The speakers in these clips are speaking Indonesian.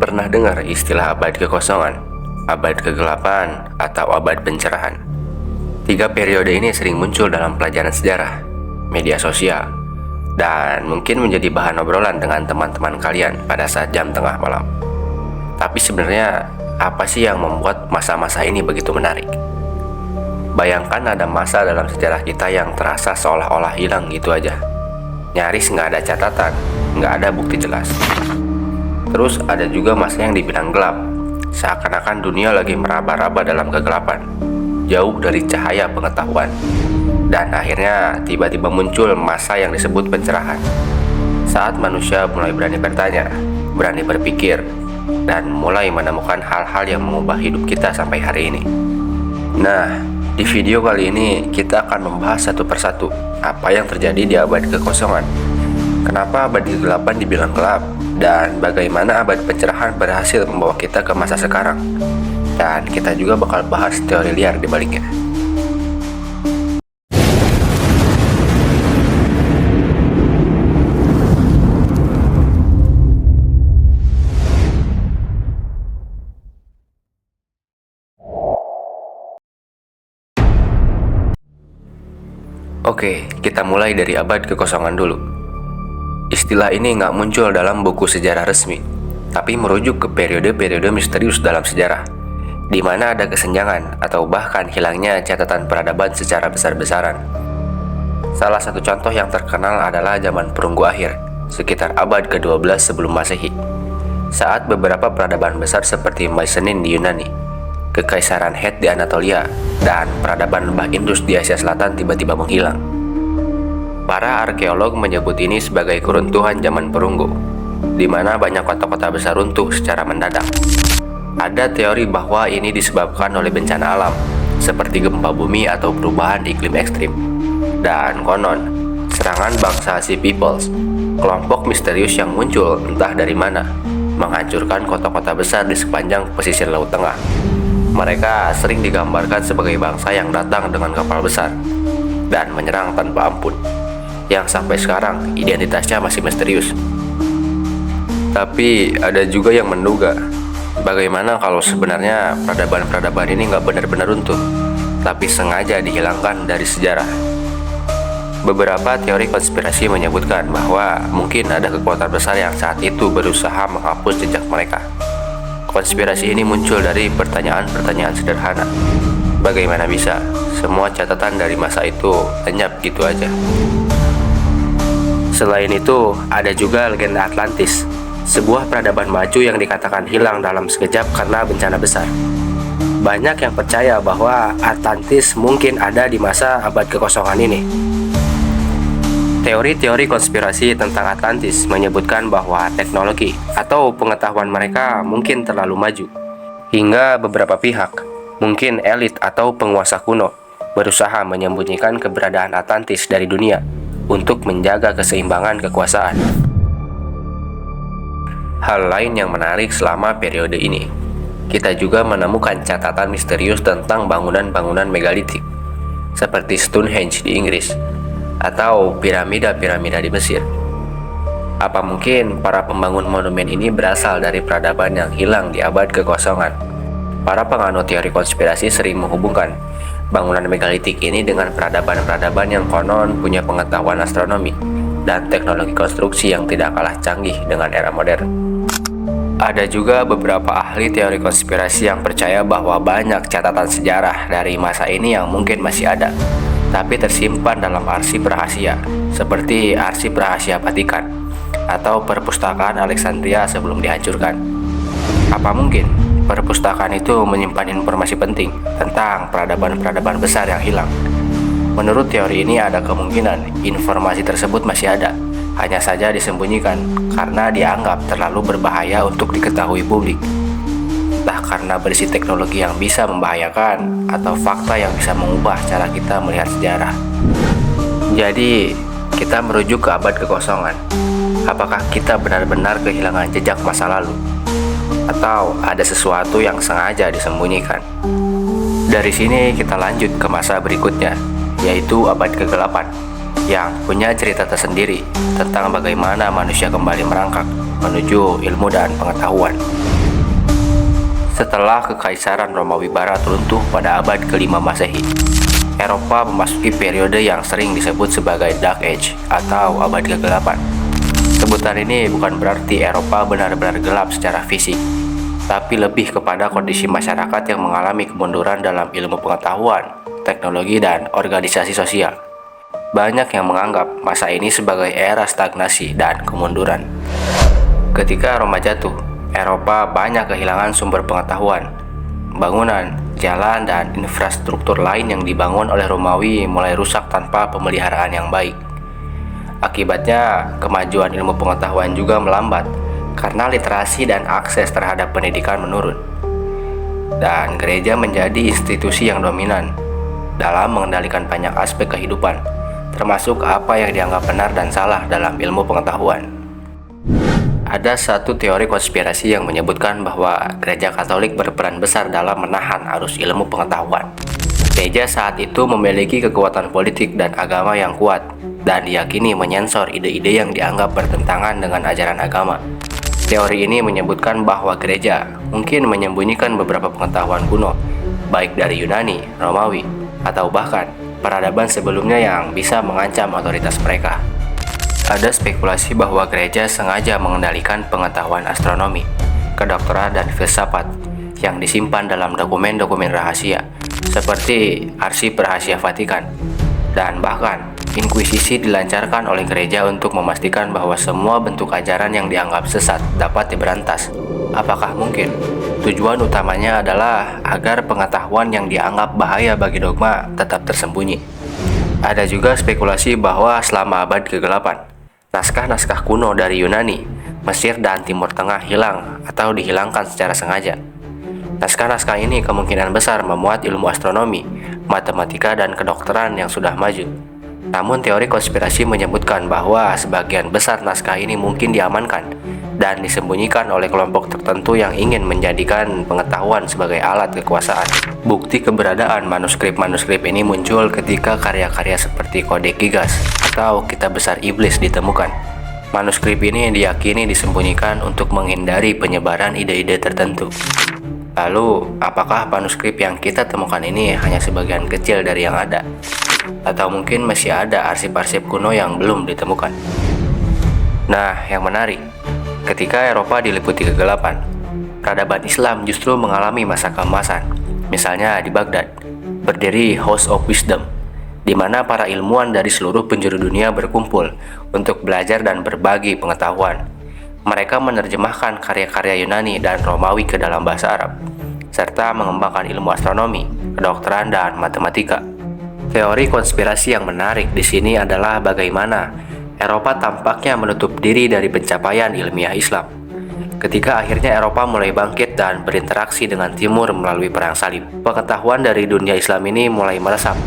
pernah dengar istilah abad kekosongan, abad kegelapan, atau abad pencerahan? Tiga periode ini sering muncul dalam pelajaran sejarah, media sosial, dan mungkin menjadi bahan obrolan dengan teman-teman kalian pada saat jam tengah malam. Tapi sebenarnya, apa sih yang membuat masa-masa ini begitu menarik? Bayangkan ada masa dalam sejarah kita yang terasa seolah-olah hilang gitu aja. Nyaris nggak ada catatan, nggak ada bukti jelas. Terus ada juga masa yang dibilang gelap, seakan-akan dunia lagi meraba-raba dalam kegelapan, jauh dari cahaya pengetahuan. Dan akhirnya tiba-tiba muncul masa yang disebut pencerahan, saat manusia mulai berani bertanya, berani berpikir, dan mulai menemukan hal-hal yang mengubah hidup kita sampai hari ini. Nah, di video kali ini kita akan membahas satu persatu apa yang terjadi di abad kekosongan, kenapa abad kegelapan dibilang gelap, dan bagaimana abad pencerahan berhasil membawa kita ke masa sekarang. Dan kita juga bakal bahas teori liar di baliknya. Oke, kita mulai dari abad kekosongan dulu. Istilah ini nggak muncul dalam buku sejarah resmi, tapi merujuk ke periode-periode misterius dalam sejarah, di mana ada kesenjangan atau bahkan hilangnya catatan peradaban secara besar-besaran. Salah satu contoh yang terkenal adalah zaman Perunggu Akhir, sekitar abad ke-12 sebelum Masehi, saat beberapa peradaban besar seperti Mycenaean di Yunani, Kekaisaran Het di Anatolia, dan peradaban Lembah Indus di Asia Selatan tiba-tiba menghilang. Para arkeolog menyebut ini sebagai keruntuhan zaman Perunggu, di mana banyak kota-kota besar runtuh secara mendadak. Ada teori bahwa ini disebabkan oleh bencana alam, seperti gempa bumi atau perubahan iklim ekstrim. Dan konon, serangan bangsa Sea Peoples, kelompok misterius yang muncul entah dari mana, menghancurkan kota-kota besar di sepanjang pesisir Laut Tengah. Mereka sering digambarkan sebagai bangsa yang datang dengan kapal besar dan menyerang tanpa ampun, yang sampai sekarang identitasnya masih misterius. Tapi ada juga yang menduga, bagaimana kalau sebenarnya peradaban-peradaban ini nggak benar-benar runtuh, tapi sengaja dihilangkan dari sejarah. Beberapa teori konspirasi menyebutkan bahwa mungkin ada kekuatan besar yang saat itu berusaha menghapus jejak mereka. Konspirasi ini muncul dari pertanyaan-pertanyaan sederhana. Bagaimana bisa semua catatan dari masa itu lenyap gitu aja? Selain itu, ada juga legenda Atlantis, sebuah peradaban maju yang dikatakan hilang dalam sekejap karena bencana besar. Banyak yang percaya bahwa Atlantis mungkin ada di masa abad kekosongan ini. Teori-teori konspirasi tentang Atlantis menyebutkan bahwa teknologi atau pengetahuan mereka mungkin terlalu maju, hingga beberapa pihak, mungkin elit atau penguasa kuno, berusaha menyembunyikan keberadaan Atlantis dari dunia untuk menjaga keseimbangan kekuasaan. Hal lain yang menarik selama periode ini, kita juga menemukan catatan misterius tentang bangunan-bangunan megalitik, seperti Stonehenge di Inggris, atau piramida-piramida di Mesir. Apa mungkin para pembangun monumen ini berasal dari peradaban yang hilang di abad kekosongan? Para penganut teori konspirasi sering menghubungkan bangunan megalitik ini dengan peradaban-peradaban yang konon punya pengetahuan astronomi dan teknologi konstruksi yang tidak kalah canggih dengan era modern. Ada juga beberapa ahli teori konspirasi yang percaya bahwa banyak catatan sejarah dari masa ini yang mungkin masih ada, tapi tersimpan dalam arsip rahasia, seperti arsip rahasia Vatikan atau perpustakaan Alexandria sebelum dihancurkan. Apa mungkin perpustakaan itu menyimpan informasi penting tentang peradaban-peradaban besar yang hilang? Menurut teori ini ada kemungkinan informasi tersebut masih ada, hanya saja disembunyikan karena dianggap terlalu berbahaya untuk diketahui publik. Entah karena berisi teknologi yang bisa membahayakan atau fakta yang bisa mengubah cara kita melihat sejarah. Jadi, kita merujuk ke abad kekosongan. Apakah kita benar-benar kehilangan jejak masa lalu? Atau ada sesuatu yang sengaja disembunyikan? Dari sini kita lanjut ke masa berikutnya, yaitu abad kegelapan, yang punya cerita tersendiri tentang bagaimana manusia kembali merangkak menuju ilmu dan pengetahuan. Setelah Kekaisaran Romawi Barat runtuh pada abad ke-5 Masehi, Eropa memasuki periode yang sering disebut sebagai Dark Age atau abad kegelapan. Sebutan ini bukan berarti Eropa benar-benar gelap secara fisik, tapi lebih kepada kondisi masyarakat yang mengalami kemunduran dalam ilmu pengetahuan, teknologi, dan organisasi sosial. Banyak yang menganggap masa ini sebagai era stagnasi dan kemunduran. Ketika Roma jatuh, Eropa banyak kehilangan sumber pengetahuan. Bangunan, jalan, dan infrastruktur lain yang dibangun oleh Romawi mulai rusak tanpa pemeliharaan yang baik. Akibatnya, kemajuan ilmu pengetahuan juga melambat karena literasi dan akses terhadap pendidikan menurun. Dan gereja menjadi institusi yang dominan dalam mengendalikan banyak aspek kehidupan, termasuk apa yang dianggap benar dan salah dalam ilmu pengetahuan. Ada satu teori konspirasi yang menyebutkan bahwa gereja Katolik berperan besar dalam menahan arus ilmu pengetahuan. Gereja saat itu memiliki kekuatan politik dan agama yang kuat, dan diyakini menyensor ide-ide yang dianggap bertentangan dengan ajaran agama. Teori ini menyebutkan bahwa gereja mungkin menyembunyikan beberapa pengetahuan kuno, baik dari Yunani, Romawi, atau bahkan peradaban sebelumnya yang bisa mengancam otoritas mereka. Ada spekulasi bahwa gereja sengaja mengendalikan pengetahuan astronomi, kedokteran, dan filsafat yang disimpan dalam dokumen-dokumen rahasia, seperti arsip rahasia Vatikan. Dan bahkan, inkuisisi dilancarkan oleh gereja untuk memastikan bahwa semua bentuk ajaran yang dianggap sesat dapat diberantas. Apakah mungkin tujuan utamanya adalah agar pengetahuan yang dianggap bahaya bagi dogma tetap tersembunyi? Ada juga spekulasi bahwa selama abad ke-8, naskah-naskah kuno dari Yunani, Mesir, dan Timur Tengah hilang atau dihilangkan secara sengaja. Naskah-naskah ini kemungkinan besar memuat ilmu astronomi, matematika, dan kedokteran yang sudah maju. Namun teori konspirasi menyebutkan bahwa sebagian besar naskah ini mungkin diamankan dan disembunyikan oleh kelompok tertentu yang ingin menjadikan pengetahuan sebagai alat kekuasaan. Bukti keberadaan manuskrip-manuskrip ini muncul ketika karya-karya seperti Kodeks Gigas atau Kitab Besar Iblis ditemukan. Manuskrip ini diyakini disembunyikan untuk menghindari penyebaran ide-ide tertentu. Lalu, apakah manuskrip yang kita temukan ini hanya sebagian kecil dari yang ada? Atau mungkin masih ada arsip-arsip kuno yang belum ditemukan? Nah, yang menarik, ketika Eropa diliputi kegelapan, peradaban Islam justru mengalami masa keemasan. Misalnya di Baghdad, berdiri House of Wisdom, di mana para ilmuwan dari seluruh penjuru dunia berkumpul untuk belajar dan berbagi pengetahuan. Mereka menerjemahkan karya-karya Yunani dan Romawi ke dalam bahasa Arab, serta mengembangkan ilmu astronomi, kedokteran, dan matematika. Teori konspirasi yang menarik di sini adalah bagaimana Eropa tampaknya menutup diri dari pencapaian ilmiah Islam. Ketika akhirnya Eropa mulai bangkit dan berinteraksi dengan Timur melalui Perang Salib, pengetahuan dari dunia Islam ini mulai meresap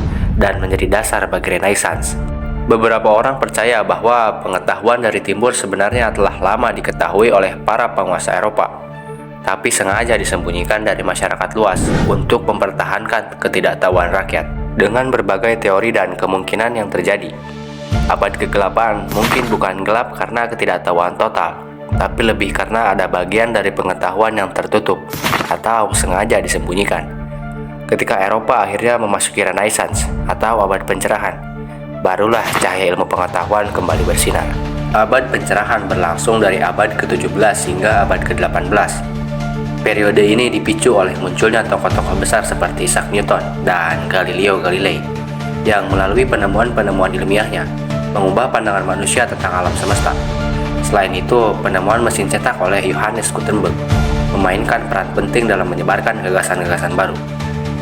dan menjadi dasar bagi Renaissance. Beberapa orang percaya bahwa pengetahuan dari Timur sebenarnya telah lama diketahui oleh para penguasa Eropa, tapi sengaja disembunyikan dari masyarakat luas untuk mempertahankan ketidaktahuan rakyat. Dengan berbagai teori dan kemungkinan yang terjadi, abad ke-8 mungkin bukan gelap karena ketidaktahuan total, tapi lebih karena ada bagian dari pengetahuan yang tertutup atau sengaja disembunyikan. Ketika Eropa akhirnya memasuki Renaissance atau abad pencerahan, barulah cahaya ilmu pengetahuan kembali bersinar. Abad pencerahan berlangsung dari abad ke-17 hingga abad ke-18. Periode ini dipicu oleh munculnya tokoh-tokoh besar seperti Isaac Newton dan Galileo Galilei yang melalui penemuan-penemuan ilmiahnya mengubah pandangan manusia tentang alam semesta. Selain itu, penemuan mesin cetak oleh Johannes Gutenberg memainkan peran penting dalam menyebarkan gagasan-gagasan baru.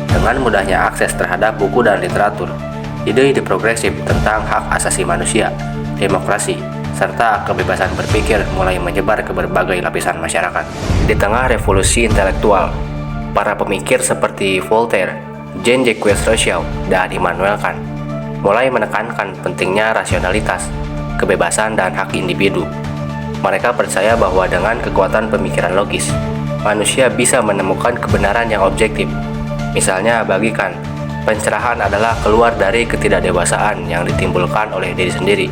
Dengan mudahnya akses terhadap buku dan literatur, ide-ide progresif tentang hak asasi manusia, demokrasi, serta kebebasan berpikir mulai menyebar ke berbagai lapisan masyarakat. Di tengah revolusi intelektual, para pemikir seperti Voltaire, Jean-Jacques Rousseau, dan Immanuel Kant mulai menekankan pentingnya rasionalitas, kebebasan, dan hak individu. Mereka percaya bahwa dengan kekuatan pemikiran logis, manusia bisa menemukan kebenaran yang objektif. Misalnya bagi Kant, pencerahan adalah keluar dari ketidakdewasaan yang ditimbulkan oleh diri sendiri,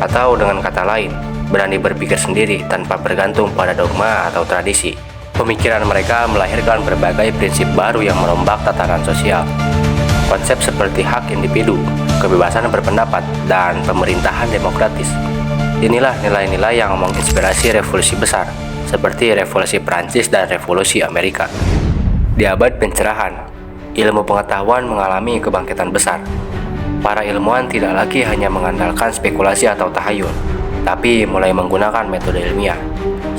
atau dengan kata lain, berani berpikir sendiri tanpa bergantung pada dogma atau tradisi. Pemikiran mereka melahirkan berbagai prinsip baru yang merombak tatanan sosial. Konsep seperti hak individu, kebebasan berpendapat, dan pemerintahan demokratis. Inilah nilai-nilai yang menginspirasi revolusi besar, seperti revolusi Prancis dan revolusi Amerika. Di abad pencerahan, ilmu pengetahuan mengalami kebangkitan besar. Para ilmuwan tidak lagi hanya mengandalkan spekulasi atau tahayul, tapi mulai menggunakan metode ilmiah,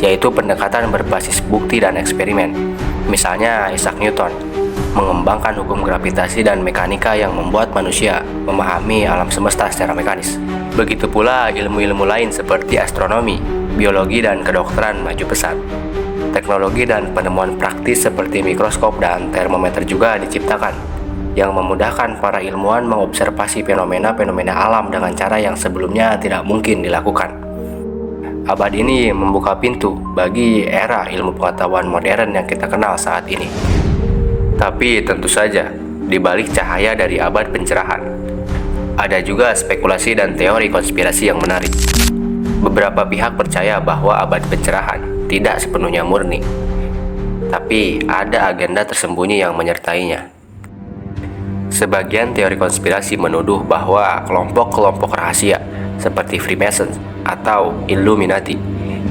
yaitu pendekatan berbasis bukti dan eksperimen. Misalnya Isaac Newton mengembangkan hukum gravitasi dan mekanika yang membuat manusia memahami alam semesta secara mekanis. Begitu pula ilmu-ilmu lain seperti astronomi, biologi, dan kedokteran maju pesat. Teknologi dan penemuan praktis seperti mikroskop dan termometer juga diciptakan, yang memudahkan para ilmuwan mengobservasi fenomena-fenomena alam dengan cara yang sebelumnya tidak mungkin dilakukan. Abad ini membuka pintu bagi era ilmu pengetahuan modern yang kita kenal saat ini. Tapi tentu saja, di balik cahaya dari abad pencerahan, ada juga spekulasi dan teori konspirasi yang menarik. Beberapa pihak percaya bahwa abad pencerahan tidak sepenuhnya murni, tapi ada agenda tersembunyi yang menyertainya. Sebagian teori konspirasi menuduh bahwa kelompok-kelompok rahasia seperti Freemasons atau Illuminati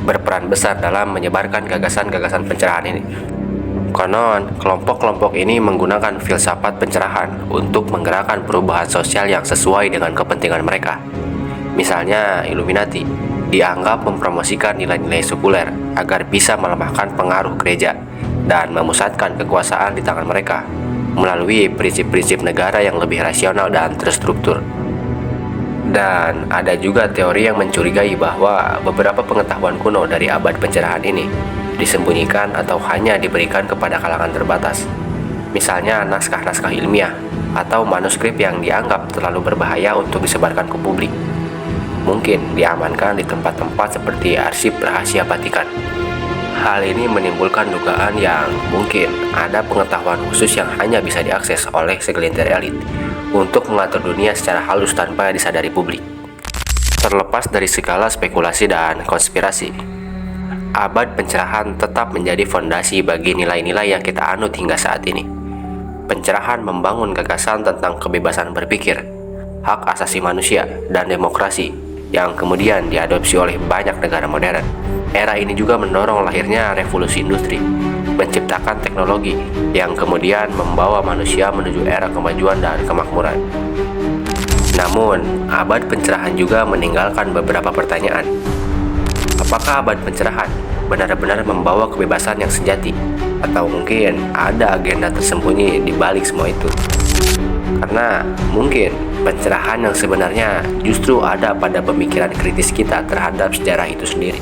berperan besar dalam menyebarkan gagasan-gagasan pencerahan ini. Konon, kelompok-kelompok ini menggunakan filsafat pencerahan untuk menggerakkan perubahan sosial yang sesuai dengan kepentingan mereka. Misalnya, Illuminati dianggap mempromosikan nilai-nilai sekuler agar bisa melemahkan pengaruh gereja dan memusatkan kekuasaan di tangan mereka melalui prinsip-prinsip negara yang lebih rasional dan terstruktur. Dan ada juga teori yang mencurigai bahwa beberapa pengetahuan kuno dari abad pencerahan ini disembunyikan atau hanya diberikan kepada kalangan terbatas. Misalnya naskah-naskah ilmiah atau manuskrip yang dianggap terlalu berbahaya untuk disebarkan ke publik. Mungkin diamankan di tempat-tempat seperti arsip rahasia Vatikan. Hal ini menimbulkan dugaan yang mungkin ada pengetahuan khusus yang hanya bisa diakses oleh segelintir elit untuk mengatur dunia secara halus tanpa disadari publik. Terlepas dari segala spekulasi dan konspirasi, abad pencerahan tetap menjadi fondasi bagi nilai-nilai yang kita anut hingga saat ini. Pencerahan membangun gagasan tentang kebebasan berpikir, hak asasi manusia, dan demokrasi yang kemudian diadopsi oleh banyak negara modern. Era ini juga mendorong lahirnya revolusi industri, menciptakan teknologi yang kemudian membawa manusia menuju era kemajuan dan kemakmuran. Namun, abad pencerahan juga meninggalkan beberapa pertanyaan. Apakah abad pencerahan benar-benar membawa kebebasan yang sejati? Atau mungkin ada agenda tersembunyi di balik semua itu? Karena mungkin pencerahan yang sebenarnya justru ada pada pemikiran kritis kita terhadap sejarah itu sendiri.